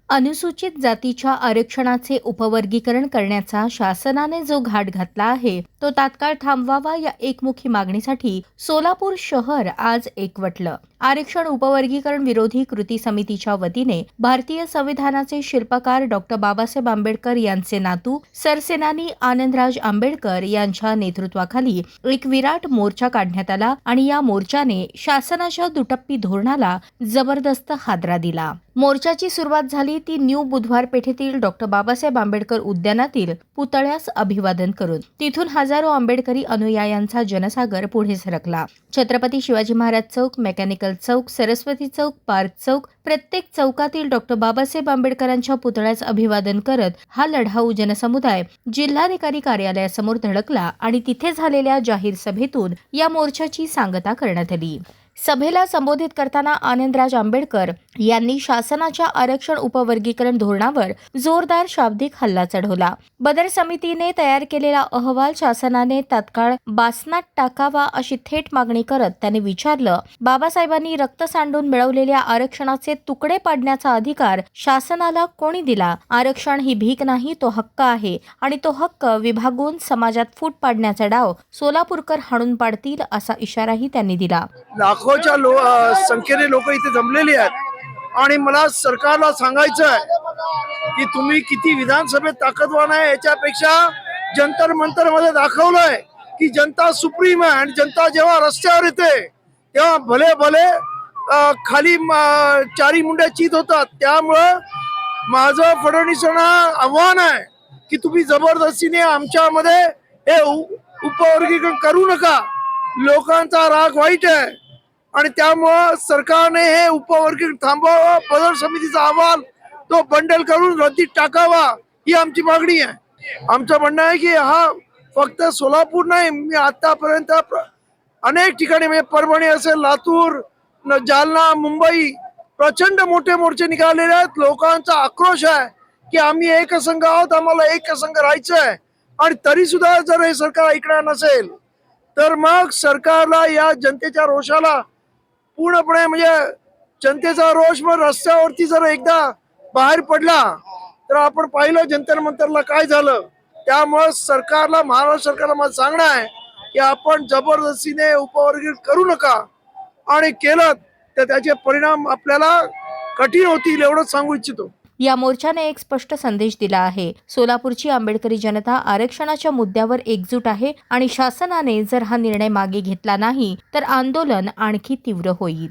अनुसूचित जातीच्या आरक्षणाचे उपवर्गीकरण करण्याचा शासनाने जो घाट घातला आहे तो तात्काळ थांबवावा या एकमुखी मागणीसाठी सोलापूर शहर आज एकवटलं. आरक्षण उपवर्गीकरण विरोधी कृती समितीच्या वतीने भारतीय संविधानाचे शिल्पकार डॉक्टर बाबासाहेब आंबेडकर यांचे नातू सरसेनानी आनंदराज आंबेडकर यांच्या नेतृत्वाखाली एक विराट मोर्चा काढण्यात आला आणि या मोर्चाने शासनाच्या दुटप्पी धोरणाला जबरदस्त हादरा दिला. मोर्चाची सुरुवात झाली ती न्यू बुधवार पेठेतील डॉक्टर बाबासाहेब आंबेडकर उद्यानातील पुतळ्यास अभिवादन करून. तिथून हजारो आंबेडकरी अनुयायांचा जनसागर पुढे सरकला. छत्रपती शिवाजी महाराज चौक, मेकॅनिकल चौक, सरस्वती चौक, पार्क चौक, प्रत्येक चौकातील डॉक्टर बाबासाहेब आंबेडकरांच्या पुतळ्यास अभिवादन करत हा लढाऊ जनसमुदाय जिल्हाधिकारी कार्यालयासमोर धडकला आणि तिथे झालेल्या जाहीर सभेतून या मोर्चाची सांगता करण्यात आली. सभेला संबोधित करताना आनंदराज आंबेडकर यांनी शासनाच्या आरक्षण उपवर्गीकरण धोरणावर जोरदार शाब्दिक हल्ला चढवला. बदर समितीने तयार केलेला अहवाल शासनाने तात्काळ बासनात टाकावा अशी थेट मागणी करत त्यांनी विचारलं, बाबासाहेबांनी रक्त सांडून मिळवलेल्या आरक्षणाचे तुकडे पाडण्याचा अधिकार शासनाला कोणी दिला? आरक्षण ही भीक नाही, तो हक्क आहे आणि तो हक्क विभागून समाजात फूट पाडण्याचा डाव सोलापूरकर हाणून पाडतील असा इशाराही त्यांनी दिला. लाखोच्या संख्येने लोक इथे जमलेली आहेत आणि मला सरकारला सांगायचं आहे की तुम्ही किती विधानसभेत ताकदवान आहे याच्यापेक्षा जंतर मंतर मध्ये दाखवलंय की जनता सुप्रीम आहे आणि जनता जेव्हा रस्त्यावर येते तेव्हा भले भले खाली चारी मुंड्या चित होतात. त्यामुळं माझं फडणवीसांना आव्हान आहे की तुम्ही जबरदस्तीने आमच्यामध्ये हे उपवर्गीकरण करू नका. लोकांचा राग वाईट आहे आणि त्यामुळं सरकारने हे उपवर्गीकरण थांबवावं. बदर समितीचा अहवाल तो बंडल करून रद्दीत टाकावा ही आमची मागणी आहे. आमचं म्हणणं आहे की हा फक्त सोलापूर नाही, मी आतापर्यंत अनेक ठिकाणी म्हणजे परभणी असेल, लातूर, जालना, मुंबई प्रचंड मोठे मोर्चे निघालेले आहेत. लोकांचा आक्रोश आहे की आम्ही एकसंघ आहोत, आम्हाला एकसंघ राहायचं आहे आणि तरी सुद्धा जर हे सरकार ऐकणार नसेल तर मग सरकारला या जनतेच्या रोषाला पूर्णपणे म्हणजे जनतेचा रोष मग रस्त्यावरती जर एकदा बाहेर पडला तर आपण पाहिलं जंतर मंतरला काय झालं. त्यामुळे सरकारला, महाराष्ट्र सरकारला मला सांगणं आहे की आपण जबरदस्तीने उपवर्गीकरण करू नका आणि केलं तर त्याचे परिणाम आपल्याला कठीण होतील एवढंच सांगू इच्छितो. या मोर्चाने एक स्पष्ट संदेश दिला आहे. सोलापूरची आंबेडकरी जनता आरक्षणाच्या मुद्द्यावर एकजूट आहे आणि शासनाने जर हा निर्णय मागे घेतला नाही तर आंदोलन आणखी तीव्र होईल.